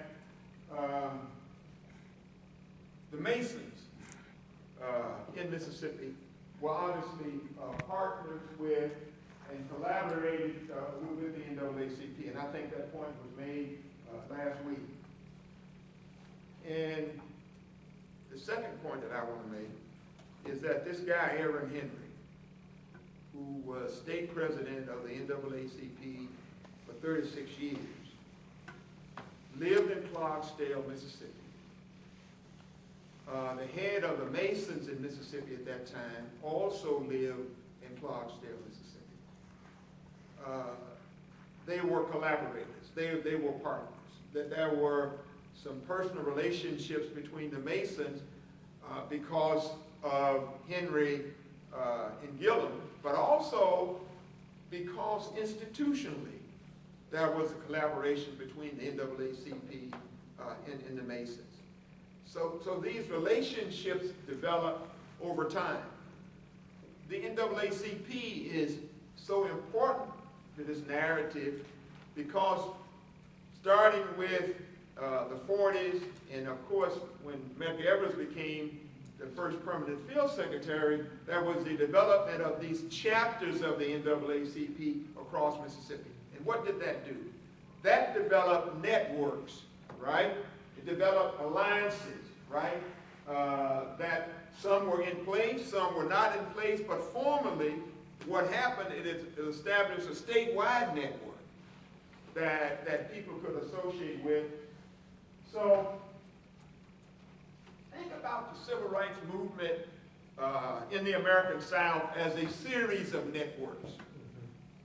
the Masons in Mississippi were obviously partners with and collaborated with the NAACP, and I think that point was made last week. And the second point that I want to make is that this guy, Aaron Henry, who was state president of the NAACP for 36 years, lived in Clarksdale, Mississippi. The head of the Masons in Mississippi at that time also lived in Clarksdale, Mississippi. They were collaborators. They were partners. That there were some personal relationships between the Masons because of Henry and Gillum, but also because institutionally there was a collaboration between the NAACP and the Masons. So these relationships develop over time. The NAACP is so important to this narrative because starting with the 40s, and of course when Medgar Evers became the first permanent field secretary, there was the development of these chapters of the NAACP across Mississippi. And what did that do? That developed networks, right? It developed alliances, right? That some were in place, some were not in place, but formally what happened, it established a statewide network that people could associate with. So think about the civil rights movement in the American South as a series of networks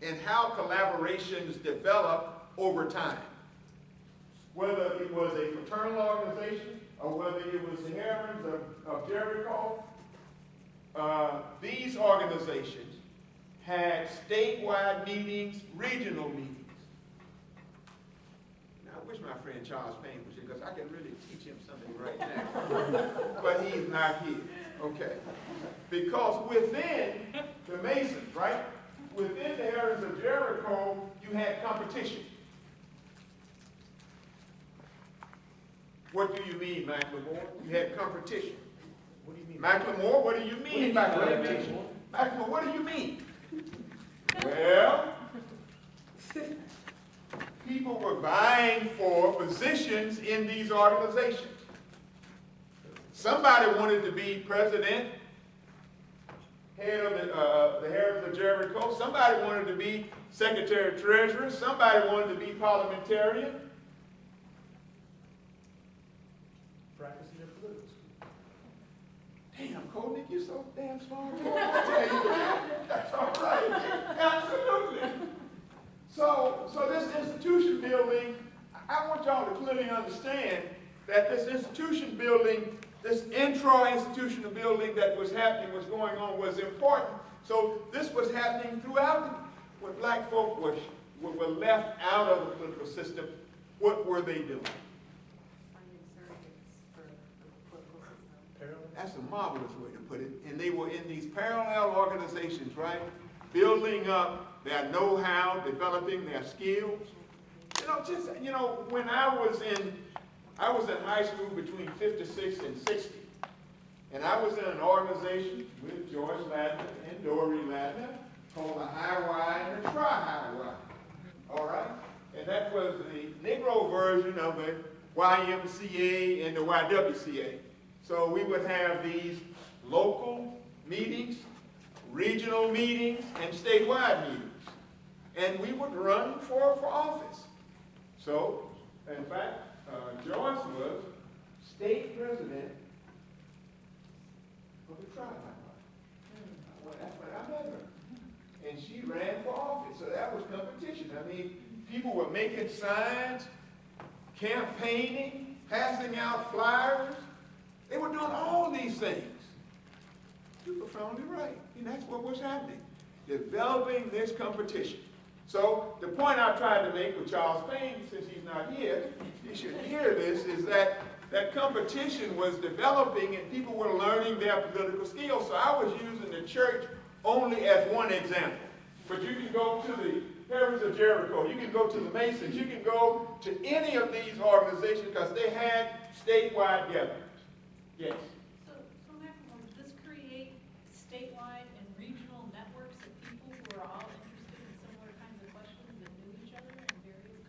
and how collaborations develop over time. Whether it was a fraternal organization or whether it was the Herons of Jericho, these organizations had statewide meetings, regional meetings. Now, I wish my friend Charles Payne was here because I could really teach him something right now. But he's not here. Okay. Because within the Masons, right, within the Herons of Jericho, you had competition. What do you mean, McLemore? You had competition. What do you mean? McLemore, what do you mean by competition? McLemore, what do you mean? Well, people were vying for positions in these organizations. Somebody wanted to be president, head of the Herons of Jericho. Somebody wanted to be secretary treasurer. Somebody wanted to be parliamentarian. Practicing their political skill. Damn, Koenig, you're so damn smart. I tell you, that's all right. Absolutely. So this institution building, I want y'all to clearly understand that this institution building, this intra-institutional building that was happening, was going on, was important. So this was happening throughout. When black folk were left out of the political system, what were they doing? That's a marvelous way to put it. And they were in these parallel organizations, right? Building up their know-how, developing their skills. When I was in high school between 56 and 60. And I was in an organization with George Ladner and Dory Ladner called the High Y and the Tri-High Y. All right? And that was the Negro version of the YMCA and the YWCA. So we would have these local meetings, regional meetings, and statewide meetings. And we would run for office. So, in fact, Joyce was state president of the Tri-High. Well, that's when I met her. And she ran for office, so that was competition. I mean, people were making signs, campaigning, passing out flyers. They were doing all these things. You're profoundly right. And that's what was happening. Developing this competition. So the point I tried to make with Charles Payne, since he's not here, he should hear this, is that competition was developing and people were learning their political skills. So I was using the church only as one example. But you can go to the Herons of Jericho, you can go to the Masons, you can go to any of these organizations because they had statewide gatherings. Yes? So Maxwell, does this create statewide and regional networks of people who are all interested in similar kinds of questions that knew each other in various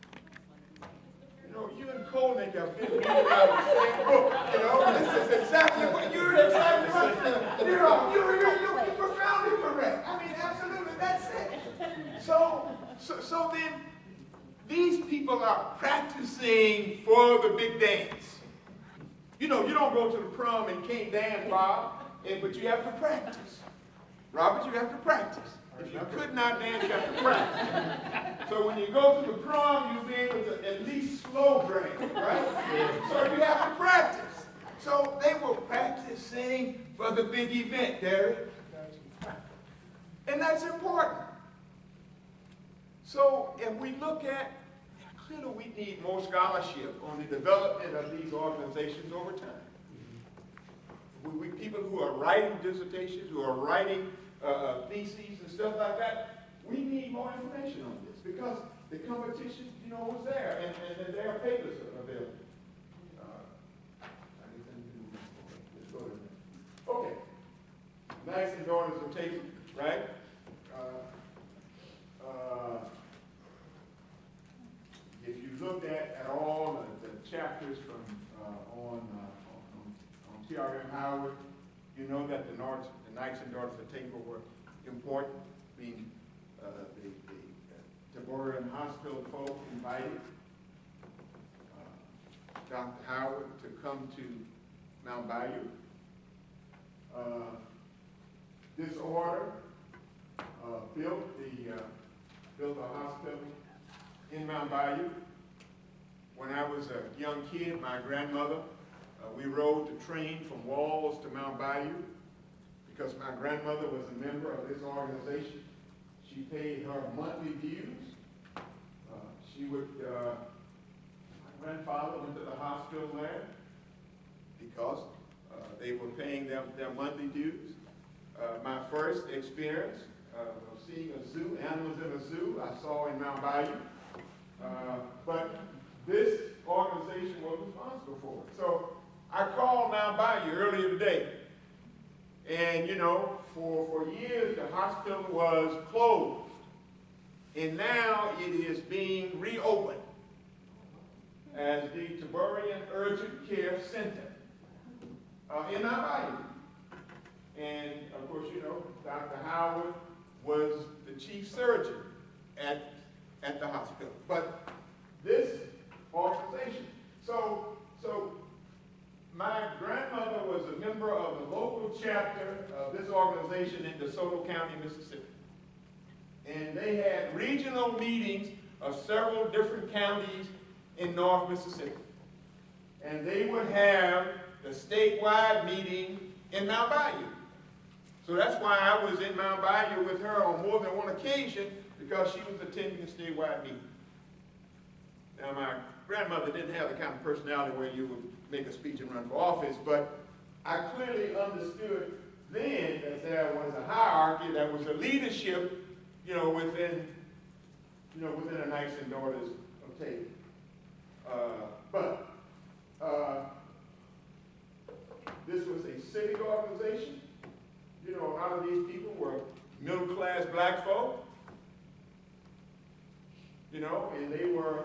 contexts? You and Koenig have been reading out the same book. This is exactly what you're exactly right. You're profoundly correct. I mean, absolutely, that's it. So then, these people are practicing for the big dance. You don't go to the prom and can't dance, Bob, but you have to practice. Robert, you have to practice. If you could not dance, you have to practice. So when you go to the prom, you'll be able to at least slow dance, right? So you have to practice. So they were practicing for the big event, Derek. And that's important. So if we look at clearly we need more scholarship on the development of these organizations over time. We people who are writing dissertations, who are writing theses and stuff like that, we need more information on this because the competition, was there, and there are papers available. Let's go to the next. Okay. Knights and daughters of Taking, right? If you look at all the chapters from on T.R.M. Howard, you know that the Knights and Daughters of Taking were important, being the Taborian Hospital folk invited Dr. Howard to come to Mount Bayou. This order built a hospital in Mount Bayou. When I was a young kid, my grandmother, we rode the train from Walls to Mount Bayou because my grandmother was a member of this organization. She paid her monthly dues. My grandfather went to the hospital there because they were paying their monthly dues. My first experience of seeing a zoo, animals in a zoo, I saw in Mount Bayou. But this organization was responsible for it. So I called Mount Bayou earlier today. And, for years the hospital was closed. And now it is being reopened as the Taborian Urgent Care Center in Mount Bayou. And, of course, Dr. Howard was the chief surgeon at the hospital. But this organization, so my grandmother was a member of the local chapter of this organization in DeSoto County, Mississippi. And they had regional meetings of several different counties in North Mississippi. And they would have the statewide meeting in Mount Bayou. So that's why I was in Mount Bayou with her on more than one occasion, because she was attending the statewide meeting. Now, my grandmother didn't have the kind of personality where you would make a speech and run for office, but I clearly understood then that there was a hierarchy, there was a leadership, within the Knights and Daughters of Taking. But this was a civic organization. A lot of these people were middle-class black folk, and they were,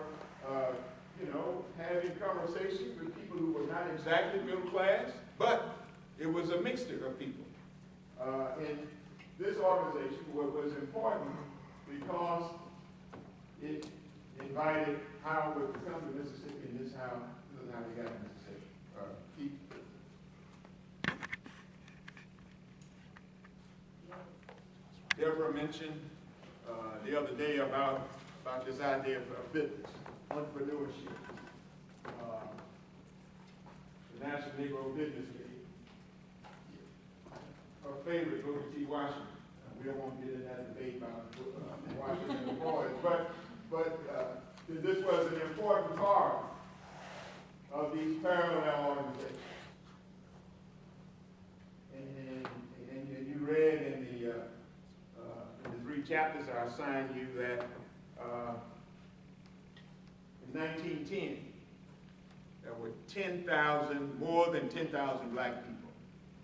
having conversations with people who were not exactly middle class, but it was a mixture of people. And this organization was important because it invited Howard to come to Mississippi, and this is how they got to Mississippi. Deborah mentioned the other day about this idea of business, entrepreneurship. The National Negro Business League. Her favorite, Booker T. Washington. We don't want to get in that debate about Washington and the boys, but this was an important part of these parallel organizations. And you read in the 3 chapters I assigned you that in 1910, there were more than 10,000 black people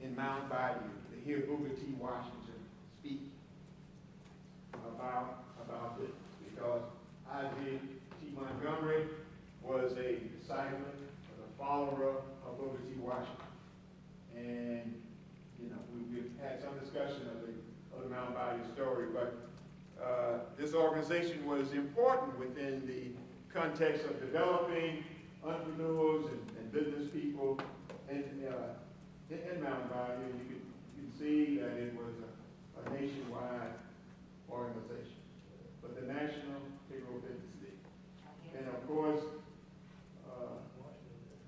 in Mount Bayou to hear Booker T. Washington speak about this, because Isaiah T. Montgomery was a disciple, a follower of Booker T. Washington. And, we've had some discussion of the Mount Bayou story, but this organization was important within the context of developing entrepreneurs and business people in Mount Bayou. You can see that it was a nationwide organization. But the National Negro Business League. And of course,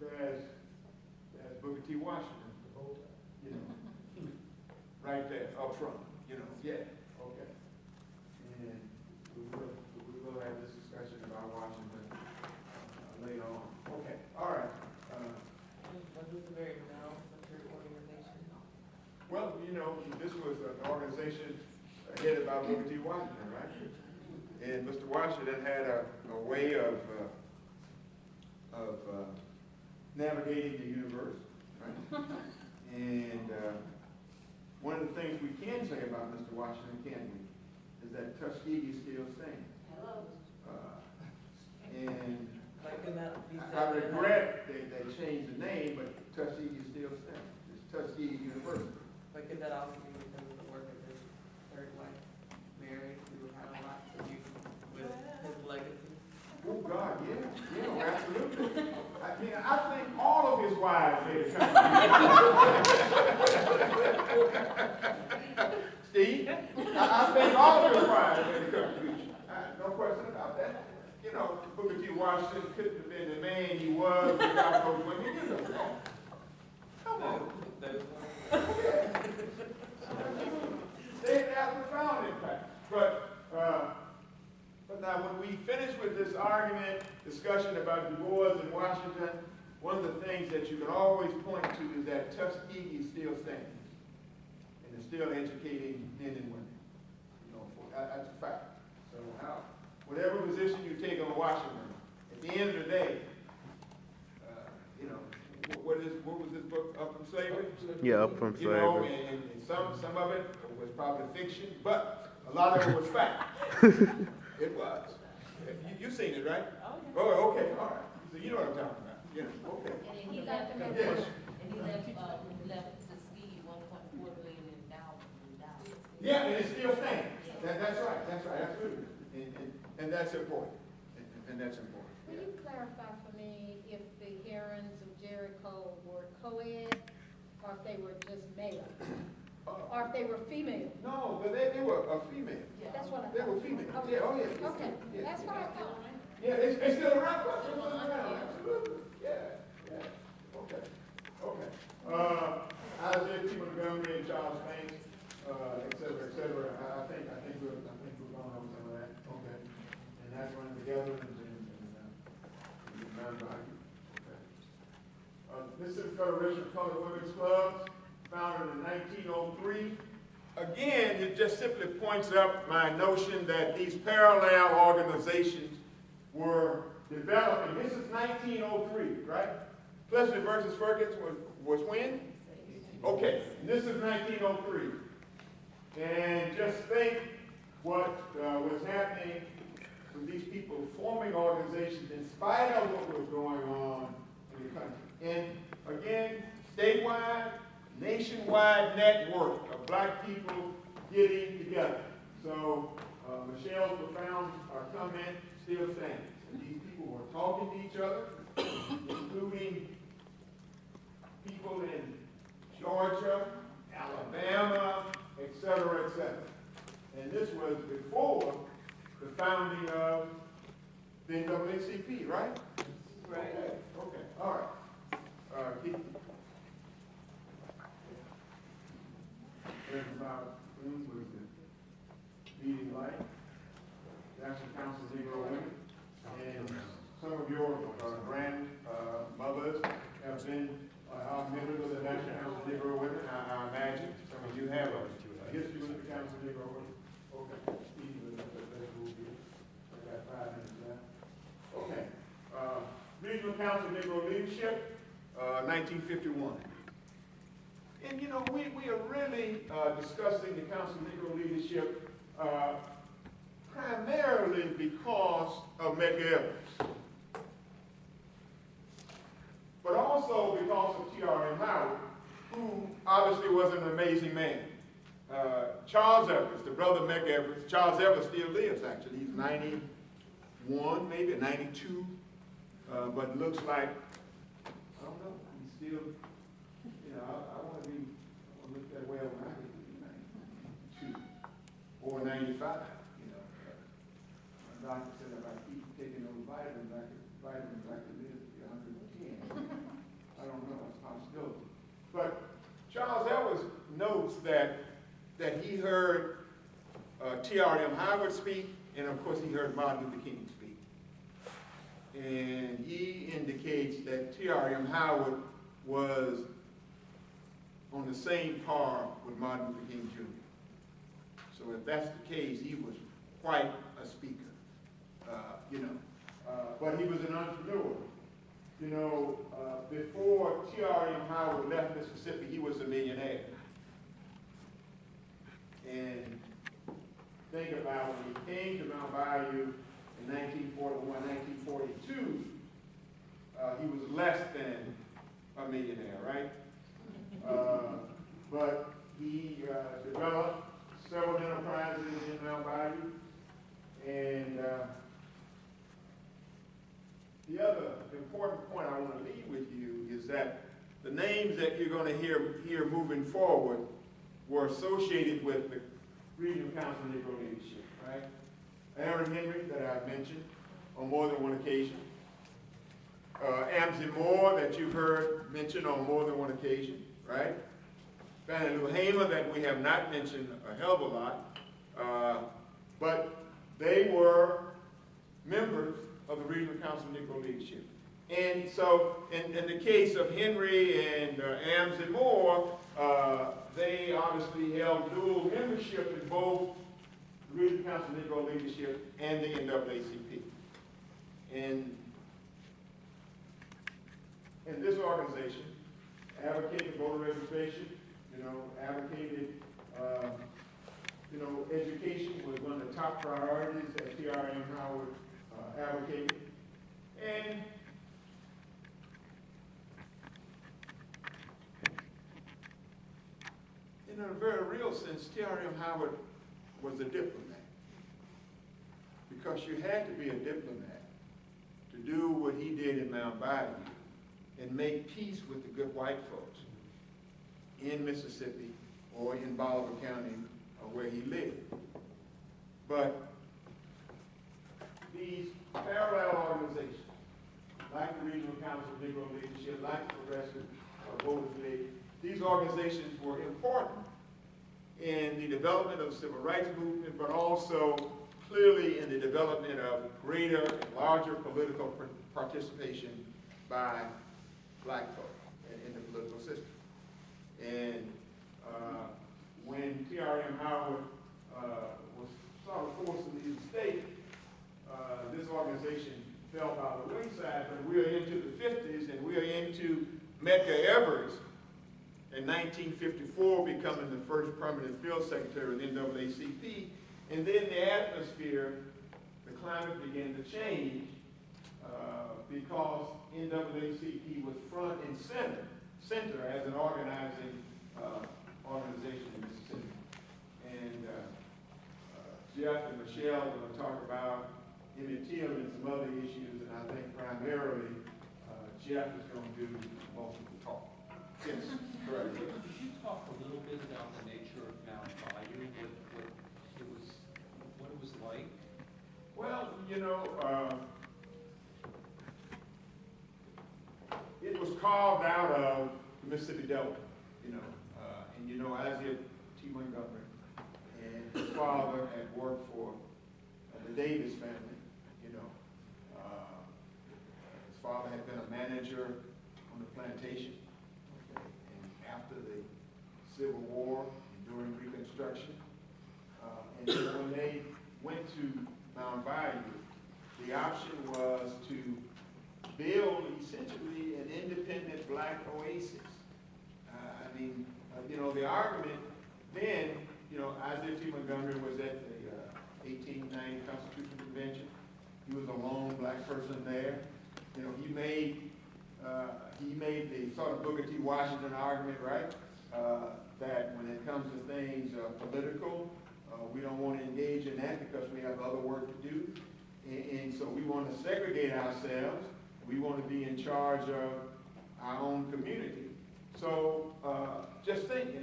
there's Booker T. Washington, right there, up front, yeah, okay. And we will have this discussion about Washington later on. Okay, all right. Was this a very male-centered organization? Well, you know, this was an organization headed by Booker T. Washington, right? And Mr. Washington had a way of navigating the universe, right? And one of the things we can say about Mr. Washington, can't we, is that Tuskegee still stands. Hello? And Like, could that be said? I regret they changed the name, but Tuskegee still stands. It's Tuskegee University. But could that also be because of the work of his third wife, Mary, who had a lot to do with his legacy? Oh, God, yeah, absolutely. I think all of his wives made a contribution. Steve, I think all of his wives made a contribution. No question about that. You know, Booker T. Washington couldn't have been the man he was without those women. You know that. Come on. They had a profound impact. But now when we finish with this argument, discussion about Du Bois and Washington, one of the things that you can always point to is that Tuskegee still stands. And is still educating men and women. You know, that's a fact. So whatever position you take on Washington, at the end of the day, you know, what was this book, Up From Slavery? Yeah, Up From You know, Slavery. and some of it was probably fiction, but a lot of it was fact. It was. You've seen it, right? Oh, okay, all right. So you know what I'm talking about. You know, okay. And then he left, Yes. and he left Tuskegee $1.4 billion in endowment. Yeah, and it still stands. That's right, absolutely. And that's important. And that's important. Will you clarify for me if the Herons of Jericho were co-ed, or if they were just male, or if they were female? No, but they were a female. That's what I thought. They were female. Okay. Yeah, oh yeah. Okay, Yeah, that's what I thought. Yeah, it's still around. It's still around, absolutely. Yeah. Okay. Isaiah T. Montgomery and Charles Banks, et cetera. I think we're going over some of that. Okay. And that's running together and non-binding. Okay. Mississippi Federation of Colored Women's Clubs, founded in 1903. Again, it just simply points up my notion that these parallel organizations were developing. This is 1903, right? Pleasant versus Ferguson was when? Okay, and this is 1903. And just think what was happening with these people forming organizations in spite of what was going on in the country. And again, statewide, nationwide network of black people getting together. So Michelle's profound comment still stands. And these people were talking to each other, including people in Georgia, Alabama, et cetera, et cetera. And this was before the founding of the NAACP, right? Right. Okay, all right. Keith. There's about whom was the meeting like? National Council of Negro Women. And some of your grandmothers have been members of the National Council of Negro Women, I imagine. Some of you have a history with the Council of Negro Women. Okay. Steve, let's move here. I got 5 minutes left. Okay. Regional Council of Negro Leadership, 1951. And you know, we are really discussing the Council of Negro Leadership primarily because of Medgar Evers, but also because of T.R.M. Howard, who obviously was an amazing man. Charles Evers, the brother of Medgar Evers, Charles Evers still lives actually. He's 91, maybe 92, but looks like, I don't know, he's still, you know, I want to look that way when I get to be 92 or 95. My doctor said if I keep taking those vitamins, I could live to be 110. I don't know, it's a possibility. But Charles Evers notes that he heard T.R.M. Howard speak, and of course he heard Martin Luther King speak. and he indicates that T.R.M. Howard was on the same par with Martin Luther King Jr. So if that's the case, he was quite a speaker, but he was an entrepreneur. Before T.R.M. Howard left Mississippi, he was a millionaire. And think about when he came to Mount Bayou in 1941, 1942, he was less than a millionaire, right? But he developed several enterprises in Mount Bayou. And the other important point I want to leave with you is that the names that you're going to hear moving forward were associated with the Regional Council of Negro Leadership, right? Aaron Henry, that I've mentioned on more than one occasion. Amzie Moore, that you've heard mentioned on more than one occasion, right? Fannie Lou Hamer, that we have not mentioned a hell of a lot, but they were members of the Regional Council of Negro Leadership. And so, in the case of Henry and Amzie Moore, they obviously held dual membership in both the Regional Council of Negro Leadership and the NAACP. And this organization advocated voter registration, advocated, education was one of the top priorities that T.R.M. Howard advocated. And in a very real sense, T.R.M. Howard was a diplomat, because you had to be a diplomat to do what he did in Mount Bayou and make peace with the good white folks in Mississippi or in Bolivar County where he lived. But these parallel organizations, like the Regional Council of Negro Leadership, like the Progressive Voters League, these organizations were important in the development of the civil rights movement, but also clearly in the development of greater and larger political participation by black folk in the political system. And when T.R.M. Howard was sort of forced to leave the state, this organization fell by the wayside, but we are into the 50s, and we are into Medgar Evers in 1954 becoming the first permanent field secretary of the NAACP. And then the atmosphere, the climate began to change because NAACP was front and center as an organizing organization in Mississippi. And Jeff and Michelle are going to talk about Emmett Till and some other issues, and I think primarily Jeff is going to do most of the talk. Yes, correct. Could you talk a little bit about the nature of Mount Bayou, what it was like? Well, it was carved out of the Mississippi Delta, and Isaiah T. Montgomery and his father had worked for the Davis family, his father had been a manager on the plantation, okay? And after the Civil War, during Reconstruction, and then when they went to Mount Bayou, the option was to build essentially an independent black oasis. The argument then, Isaiah T. Montgomery was at the 1890 Constitutional Convention. He was a lone black person there. He made the sort of Booker T. Washington argument, right? That when it comes to things political, we don't want to engage in that because we have other work to do. And so we want to segregate ourselves. We want to be in charge of our own community. So just think,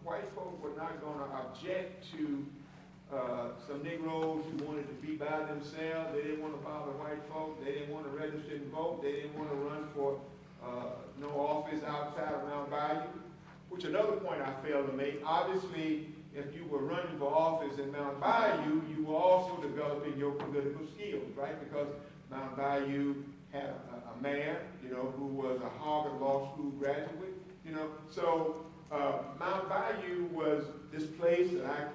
white folk were not going to object to some Negroes who wanted to be by themselves. They didn't want to bother white folk. They didn't want to register and vote. They didn't want to run for no office outside of Mount Bayou, which another point I failed to make. Obviously, if you were running for office in Mount Bayou, you were also developing your political skills, right? Because Mount Bayou had a mayor, you know, who was a Harvard Law School graduate, you know. So Mount Bayou was this place that I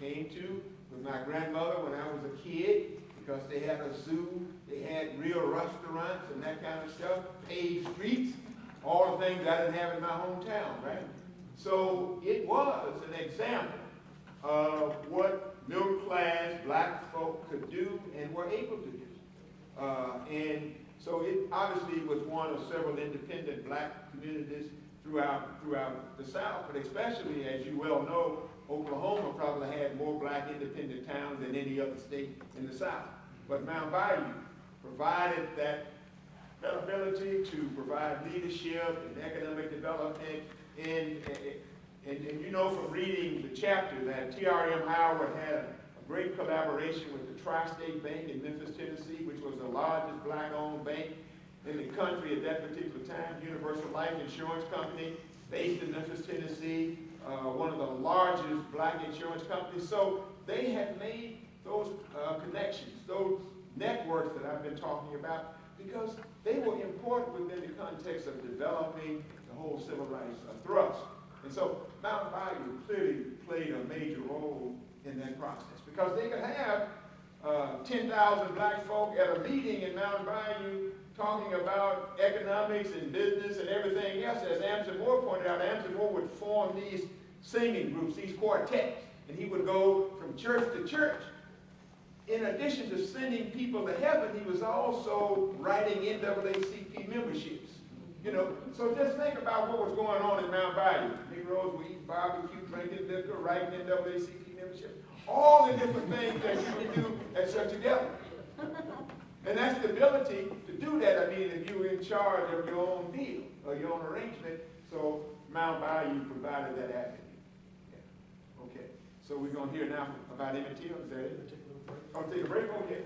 came to with my grandmother when I was a kid, because they had a zoo, they had real restaurants and that kind of stuff, paved streets, all the things I didn't have in my hometown, right? So it was an example of what middle-class black folk could do and were able to do. And so it obviously was one of several independent black communities throughout the South, but especially, as you well know, Oklahoma probably had more black independent towns than any other state in the South. But Mount Bayou provided that ability to provide leadership and economic development. And you know from reading the chapter that T.R.M. Howard had a great collaboration with the Tri-State Bank in Memphis, Tennessee, which was the largest black-owned bank in the country at that particular time, Universal Life Insurance Company, based in Memphis, Tennessee, one of the largest black insurance companies. So they had made those connections, those networks that I've been talking about, because they were important within the context of developing the whole civil rights thrust. And so Mount Bayou clearly played a major role in that process, because they could have 10,000 black folk at a meeting in Mount Bayou talking about economics and business and everything else. As Amson Moore pointed out, Amson Moore would form these singing groups, these quartets, and he would go from church to church. In addition to sending people to heaven, he was also writing NAACP memberships. You know, so just think about what was going on in Mount Bayou. Negroes were eating barbecue, drinking liquor, writing NAACP memberships. All the different things that you would do at such a gathering. And that's the ability to do that. I mean, if you were in charge of your own deal or your own arrangement, so Mount Bayou provided that avenue. Yeah. Okay. So we're going to hear now about Emmett Till. Is that it? I'll take a break. Okay.